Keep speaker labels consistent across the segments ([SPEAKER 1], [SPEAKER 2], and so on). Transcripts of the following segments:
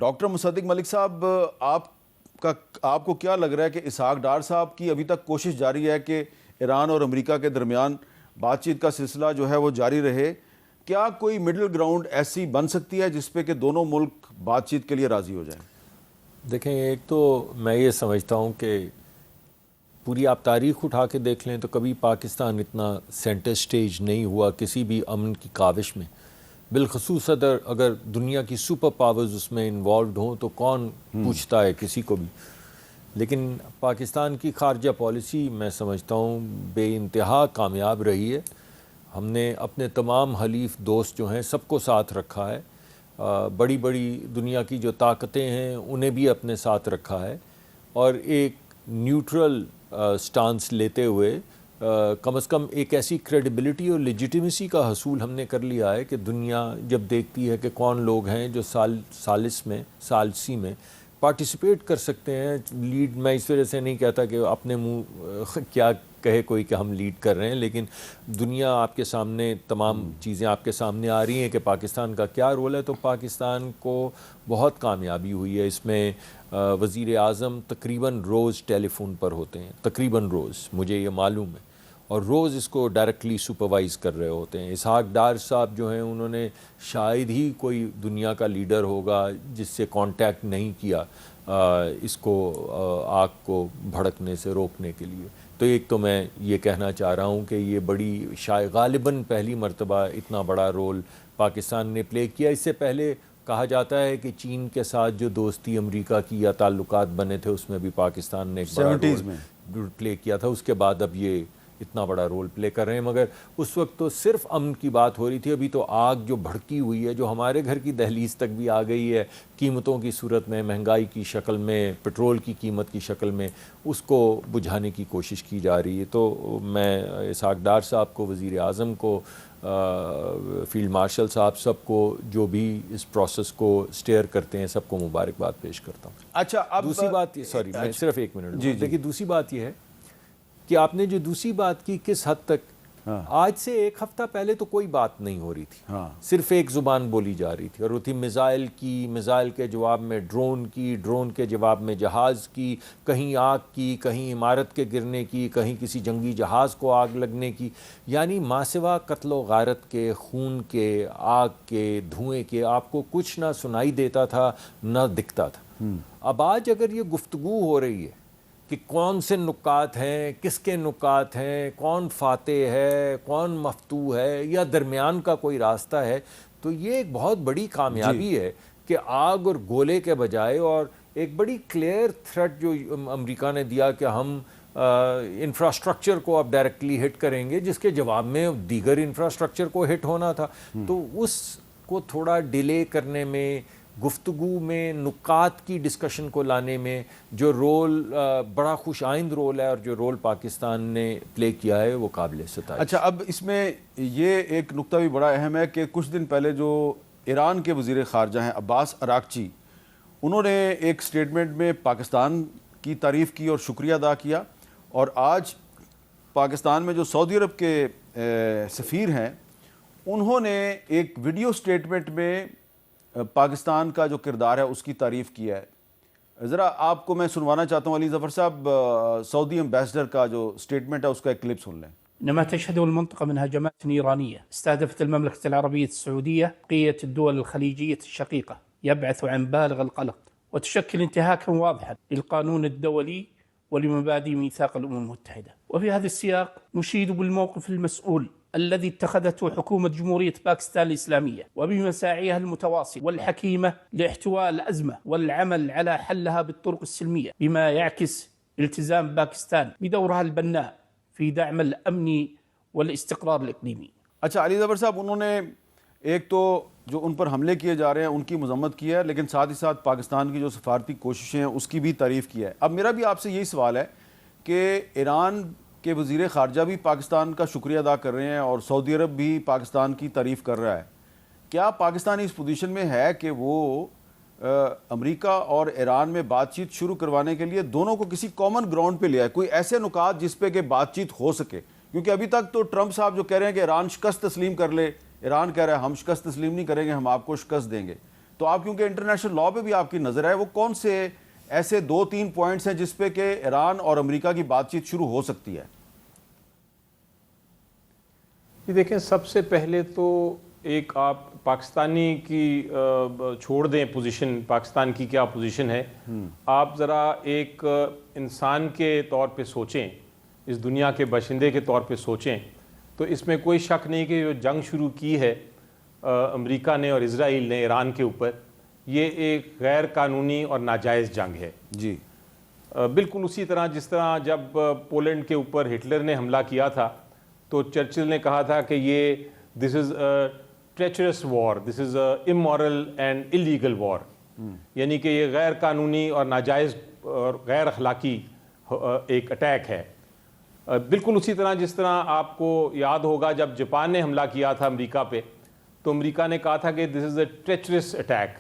[SPEAKER 1] Doctor مصدق ملک صاحب، آپ کو کیا لگ رہا ہے کہ اسحاق ڈار صاحب کی ابھی تک کوشش جاری ہے کہ ایران اور امریکہ کے درمیان بات چیت کا سلسلہ جو ہے وہ جاری رہے؟ کیا کوئی مڈل گراؤنڈ ایسی بن سکتی ہے جس پہ کہ دونوں ملک بات چیت کے لیے راضی ہو جائیں؟
[SPEAKER 2] دیکھیں، ایک تو میں یہ سمجھتا ہوں کہ پوری آپ تاریخ اٹھا کے دیکھ لیں تو کبھی پاکستان اتنا سینٹر سٹیج نہیں ہوا کسی بھی امن کی کاوش میں، بالخصوص اگر دنیا کی سپر پاورز اس میں انوالوڈ ہوں تو کون پوچھتا ہے کسی کو بھی۔ لیکن پاکستان کی خارجہ پالیسی میں سمجھتا ہوں بے انتہا کامیاب رہی ہے۔ ہم نے اپنے تمام حلیف دوست جو ہیں سب کو ساتھ رکھا ہے، بڑی بڑی دنیا کی جو طاقتیں ہیں انہیں بھی اپنے ساتھ رکھا ہے، اور ایک نیوٹرل سٹانس لیتے ہوئے کم از کم ایک ایسی کریڈیبلٹی اور لیجیٹیمیسی کا حصول ہم نے کر لیا ہے کہ دنیا جب دیکھتی ہے کہ کون لوگ ہیں جو ثالثی میں پارٹیسپیٹ کر سکتے ہیں لیڈ۔ میں اس وجہ سے نہیں کہتا کہ اپنے منہ کیا کہے کوئی کہ ہم لیڈ کر رہے ہیں، لیکن دنیا آپ کے سامنے تمام چیزیں آپ کے سامنے آ رہی ہیں کہ پاکستان کا کیا رول ہے۔ تو پاکستان کو بہت کامیابی ہوئی ہے اس میں۔ وزیر اعظم تقریباً روز ٹیلی فون پر ہوتے ہیں، تقریباً روز، مجھے یہ معلوم ہے، اور روز اس کو ڈائریکٹلی سپروائز کر رہے ہوتے ہیں۔ اسحاق ڈار صاحب جو ہیں انہوں نے شاید ہی کوئی دنیا کا لیڈر ہوگا جس سے کانٹیکٹ نہیں کیا اس کو آگ کو بھڑکنے سے روکنے کے لیے۔ تو ایک تو میں یہ کہنا چاہ رہا ہوں کہ یہ بڑی شاید غالباً پہلی مرتبہ اتنا بڑا رول پاکستان نے پلے کیا۔ اس سے پہلے کہا جاتا ہے کہ چین کے ساتھ جو دوستی امریکہ کی یا تعلقات بنے تھے اس میں بھی پاکستان نے ایک بڑا رول پلے کیا تھا۔ اس کے بعد اب یہ اتنا بڑا رول پلے کر رہے ہیں، مگر اس وقت تو صرف امن کی بات ہو رہی تھی۔ ابھی تو آگ جو بھڑکی ہوئی ہے، جو ہمارے گھر کی دہلیز تک بھی آ گئی ہے قیمتوں کی صورت میں، مہنگائی کی شکل میں، پٹرول کی قیمت کی شکل میں، اس کو بجھانے کی کوشش کی جا رہی ہے۔ تو میں اسحاق ڈار صاحب کو، وزیر اعظم کو، فیلڈ مارشل صاحب، سب کو جو بھی اس پروسیس کو سٹیئر کرتے ہیں، سب کو مبارکباد پیش کرتا ہوں۔
[SPEAKER 1] اچھا، اب
[SPEAKER 2] دوسری بات، سوری میں صرف ایک منٹ دیکھیے، دوسری بات یہ ہے کہ آپ نے جو دوسری بات کی، کس حد تک آج سے ایک ہفتہ پہلے تو کوئی بات نہیں ہو رہی تھی، صرف ایک زبان بولی جا رہی تھی، اور وہ تھی میزائل کی، میزائل کے جواب میں ڈرون کی، ڈرون کے جواب میں جہاز کی، کہیں آگ کی، کہیں عمارت کے گرنے کی، کہیں کسی جنگی جہاز کو آگ لگنے کی، یعنی ماسوا قتل و غارت کے، خون کے، آگ کے، دھوئیں کے آپ کو کچھ نہ سنائی دیتا تھا نہ دکھتا تھا۔ اب آج اگر یہ گفتگو ہو رہی ہے کہ کون سے نکات ہیں، کس کے نکات ہیں، کون فاتح ہے، کون مفتوح ہے، یا درمیان کا کوئی راستہ ہے، تو یہ ایک بہت بڑی کامیابی ہے کہ آگ اور گولے کے بجائے، اور ایک بڑی کلیئر تھریٹ جو امریکہ نے دیا کہ ہم انفراسٹرکچر کو اب ڈائریکٹلی ہٹ کریں گے، جس کے جواب میں دیگر انفراسٹرکچر کو ہٹ ہونا تھا۔ تو اس کو تھوڑا ڈیلے کرنے میں، گفتگو میں، نکات کی ڈسکشن کو لانے میں جو رول بڑا خوش آئند رول ہے، اور جو رول پاکستان نے پلے کیا ہے، وہ قابل ستائش۔
[SPEAKER 1] اچھا، اب اس میں یہ ایک نقطہ بھی بڑا اہم ہے کہ کچھ دن پہلے جو ایران کے وزیر خارجہ ہیں عباس اراغچی، انہوں نے ایک سٹیٹمنٹ میں پاکستان کی تعریف کی اور شکریہ ادا کیا، اور آج پاکستان میں جو سعودی عرب کے سفیر ہیں انہوں نے ایک ویڈیو سٹیٹمنٹ میں پاکستان کا جو کردار ہے اس کی تعریف کیا ہے۔ ذرا آپ کو میں سنوانا چاہتا ہوں علی ظفر صاحب، سعودی امبیسڈر کا جو سٹیٹمنٹ ہے اس کا ایک کلپ سن لیں۔
[SPEAKER 3] إنما تشهده المنطقة من هجمات نيرانية استهدفت المملكة العربية السعودية بقية الدول الخليجية الشقيقة، يبعث عن بالغ القلق وتشكل انتهاكا واضحا للقانون الدولي ولمبادئ ميثاق الأمم المتحدة. وفي هذا السياق نشيد بالموقف المسؤول الذي اتخذته حكومة جمهورية باكستان الإسلامية وبمساعيها المتواصلة والحكيمة لاحتواء الأزمة والعمل على حلها بالطرق السلمية، بما يعكس التزام باكستان بدورها البناء في دعم الأمن والاستقرار الإقليمي۔
[SPEAKER 1] اچھا علی ظفر صاحب، انہوں نے ایک تو جو ان پر حملے کیے جا رہے ہیں ان کی مذمت کی ہے، لیکن ساتھ ہی ساتھ پاکستان کی جو سفارتی کوششیں ہیں اس کی بھی تعریف کی ہے۔ اب میرا بھی آپ سے یہی سوال ہے کہ ایران کے وزیر خارجہ بھی پاکستان کا شکریہ ادا کر رہے ہیں اور سعودی عرب بھی پاکستان کی تعریف کر رہا ہے، کیا پاکستان اس پوزیشن میں ہے کہ وہ امریکہ اور ایران میں بات چیت شروع کروانے کے لیے دونوں کو کسی کامن گراؤنڈ پہ لے آئے، کوئی ایسے نکات جس پہ کہ بات چیت ہو سکے؟ کیونکہ ابھی تک تو ٹرمپ صاحب جو کہہ رہے ہیں کہ ایران شکست تسلیم کر لے، ایران کہہ رہا ہے ہم شکست تسلیم نہیں کریں گے، ہم آپ کو شکست دیں گے۔ تو آپ کیونکہ انٹرنیشنل لا پہ بھی آپ کی نظر ہے، وہ کون سے ایسے 2-3 پوائنٹس ہیں جس پہ کہ ایران اور امریکہ کی بات چیت شروع ہو سکتی ہے؟
[SPEAKER 4] جی دیکھیں، سب سے پہلے تو ایک آپ پاکستانی کی چھوڑ دیں پوزیشن، پاکستان کی کیا پوزیشن ہے، آپ ذرا ایک انسان کے طور پہ سوچیں، اس دنیا کے باشندے کے طور پہ سوچیں، تو اس میں کوئی شک نہیں کہ جو جنگ شروع کی ہے امریکہ نے اور اسرائیل نے ایران کے اوپر، یہ ایک غیر قانونی اور ناجائز جنگ ہے۔
[SPEAKER 1] جی
[SPEAKER 4] بالکل اسی طرح جس طرح جب پولینڈ کے اوپر ہٹلر نے حملہ کیا تھا تو چرچل نے کہا تھا کہ یہ دس از اے ٹریچرس وار، دس از اے امورل اینڈ الیگل وار، یعنی کہ یہ غیر قانونی اور ناجائز اور غیر اخلاقی ایک اٹیک ہے۔ بالکل اسی طرح جس طرح آپ کو یاد ہوگا جب جاپان نے حملہ کیا تھا امریکہ پہ تو امریکہ نے کہا تھا کہ دس از اے ٹریچرس اٹیک،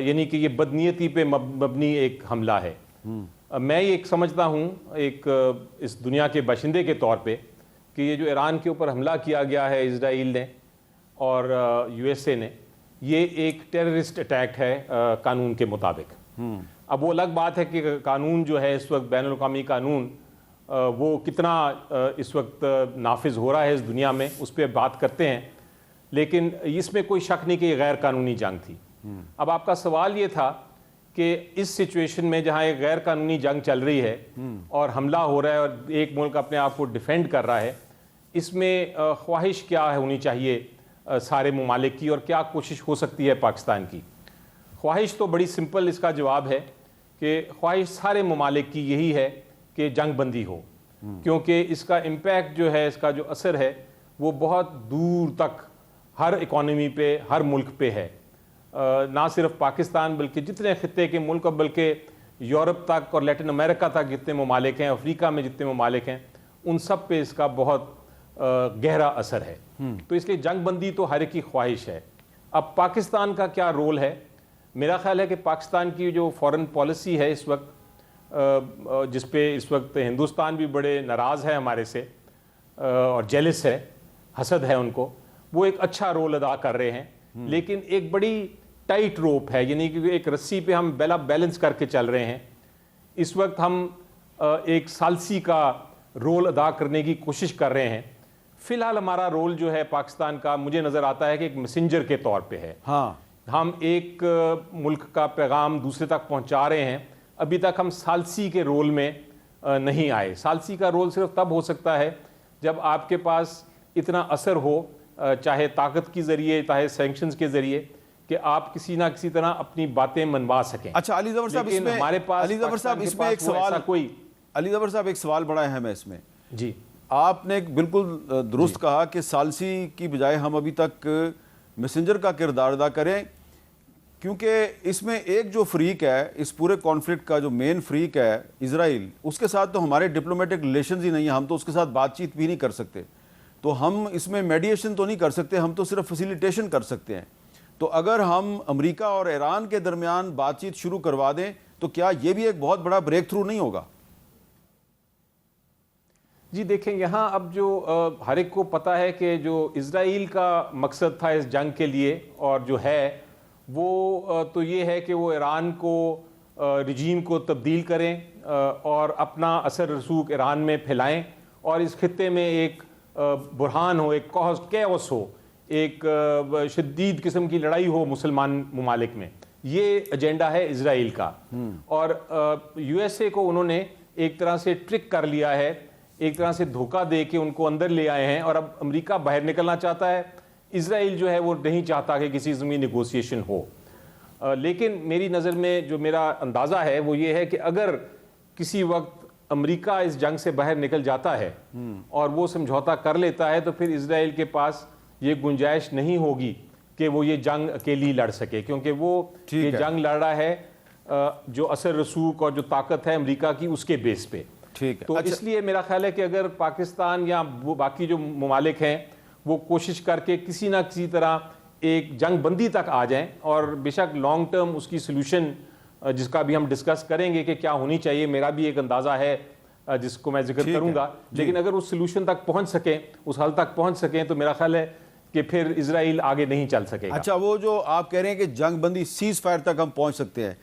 [SPEAKER 4] یعنی کہ یہ بدنیتی پہ مبنی ایک حملہ ہے۔ میں یہ سمجھتا ہوں ایک اس دنیا کے باشندے کے طور پہ کہ یہ جو ایران کے اوپر حملہ کیا گیا ہے اسرائیل نے اور یو ایس اے نے، یہ ایک ٹیررسٹ اٹیک ہے قانون کے مطابق۔ اب وہ الگ بات ہے کہ قانون جو ہے اس وقت بین الاقوامی قانون وہ کتنا اس وقت نافذ ہو رہا ہے اس دنیا میں، اس پہ بات کرتے ہیں، لیکن اس میں کوئی شک نہیں کہ یہ غیر قانونی جنگ تھی۔ اب آپ کا سوال یہ تھا کہ اس سچویشن میں جہاں ایک غیر قانونی جنگ چل رہی ہے اور حملہ ہو رہا ہے اور ایک ملک اپنے آپ کو ڈیفینڈ کر رہا ہے، اس میں خواہش کیا ہونی چاہیے سارے ممالک کی اور کیا کوشش ہو سکتی ہے پاکستان کی؟ خواہش تو بڑی سمپل اس کا جواب ہے کہ خواہش سارے ممالک کی یہی ہے کہ جنگ بندی ہو، کیونکہ اس کا امپیکٹ جو ہے، اس کا جو اثر ہے وہ بہت دور تک ہر اکانومی پہ، ہر ملک پہ ہے، نہ صرف پاکستان بلکہ جتنے خطے کے ملک بلکہ یورپ تک اور لیٹن امریکہ تک جتنے ممالک ہیں، افریقہ میں جتنے ممالک ہیں، ان سب پہ اس کا بہت گہرا اثر ہے۔ تو اس لیے جنگ بندی تو ہر ایک کی خواہش ہے۔ اب پاکستان کا کیا رول ہے؟ میرا خیال ہے کہ پاکستان کی جو فورن پالیسی ہے اس وقت، جس پہ اس وقت ہندوستان بھی بڑے ناراض ہے ہمارے سے اور جیلس ہے، حسد ہے ان کو، وہ ایک اچھا رول ادا کر رہے ہیں، لیکن ایک بڑی ٹائٹ روپ ہے، یعنی کہ ایک رسی پہ ہم بیلنس کر کے چل رہے ہیں۔ اس وقت ہم ایک ثالثی کا رول ادا کرنے کی کوشش کر رہے ہیں۔ فی الحال ہمارا رول جو ہے پاکستان کا، مجھے نظر آتا ہے کہ ایک میسنجر کے طور پہ ہے۔
[SPEAKER 1] ہاں،
[SPEAKER 4] ہم ایک ملک کا پیغام دوسرے تک پہنچا رہے ہیں، ابھی تک ہم ثالثی کے رول میں نہیں آئے۔ ثالثی کا رول صرف تب ہو سکتا ہے جب آپ کے پاس اتنا اثر ہو، چاہے طاقت کے ذریعے چاہے سینکشنز کے ذریعے، کہ آپ کسی نہ کسی طرح اپنی باتیں منوا سکیں۔
[SPEAKER 1] اچھا علی ظفر صاحب، اس میں
[SPEAKER 4] ہمارے پاس
[SPEAKER 1] علی ظفر صاحب اس میں ایک سوال، علی ظفر صاحب ایک سوال بڑا اہم ہے اس میں۔
[SPEAKER 4] جی،
[SPEAKER 1] آپ نے بالکل درست کہا کہ ثالثی کی بجائے ہم ابھی تک میسنجر کا کردار ادا کریں، کیونکہ اس میں ایک جو فریق ہے اس پورے کانفلکٹ کا، جو مین فریق ہے اسرائیل، اس کے ساتھ تو ہمارے ڈپلومیٹک ریلیشنز ہی نہیں ہیں، ہم تو اس کے ساتھ بات چیت بھی نہیں کر سکتے، تو ہم اس میں میڈیشن تو نہیں کر سکتے، ہم تو صرف فیسیلیٹیشن کر سکتے ہیں۔ تو اگر ہم امریکہ اور ایران کے درمیان بات چیت شروع کروا دیں تو کیا یہ بھی ایک بہت بڑا بریک تھرو نہیں ہوگا؟
[SPEAKER 4] جی دیکھیں، یہاں اب جو ہر ایک کو پتہ ہے کہ جو اسرائیل کا مقصد تھا اس جنگ کے لیے اور جو ہے وہ تو یہ ہے کہ وہ ایران کو رجیم کو تبدیل کریں اور اپنا اثر رسوخ ایران میں پھیلائیں اور اس خطے میں ایک بحران ہو، ایک کیوس ہو، ایک شدید قسم کی لڑائی ہو مسلمان ممالک میں۔ یہ ایجنڈا ہے اسرائیل کا، اور یو ایس اے کو انہوں نے ایک طرح سے ٹرک کر لیا ہے، ایک طرح سے دھوکہ دے کے ان کو اندر لے آئے ہیں، اور اب امریکہ باہر نکلنا چاہتا ہے، اسرائیل جو ہے وہ نہیں چاہتا کہ کسی قسم کی نیگوسیشن ہو۔ لیکن میری نظر میں جو میرا اندازہ ہے وہ یہ ہے کہ اگر کسی وقت امریکہ اس جنگ سے باہر نکل جاتا ہے اور وہ سمجھوتا کر لیتا ہے تو پھر اسرائیل کے پاس یہ گنجائش نہیں ہوگی کہ وہ یہ جنگ اکیلی لڑ سکے، کیونکہ وہ یہ جنگ لڑ رہا ہے جو اثر رسوخ اور جو طاقت ہے امریکہ کی اس کے بیس پہ۔ تو اس لیے میرا خیال ہے کہ اگر پاکستان یا باقی جو ممالک ہیں وہ کوشش کر کے کسی نہ کسی طرح ایک جنگ بندی تک آ جائیں، اور بے شک لانگ ٹرم اس کی سلوشن جس کا بھی ہم ڈسکس کریں گے کہ کیا ہونی چاہیے، میرا بھی ایک اندازہ ہے جس کو میں ذکر کروں گا، لیکن اگر اس سلوشن تک پہنچ سکیں، اس حل تک پہنچ سکیں، تو میرا خیال ہے کہ پھر اسرائیل آگے نہیں چل سکے گا.
[SPEAKER 1] اچھا وہ جو آپ کہہ رہے ہیں کہ جنگ بندی سیز فائر تک ہم پہنچ سکتے ہیں,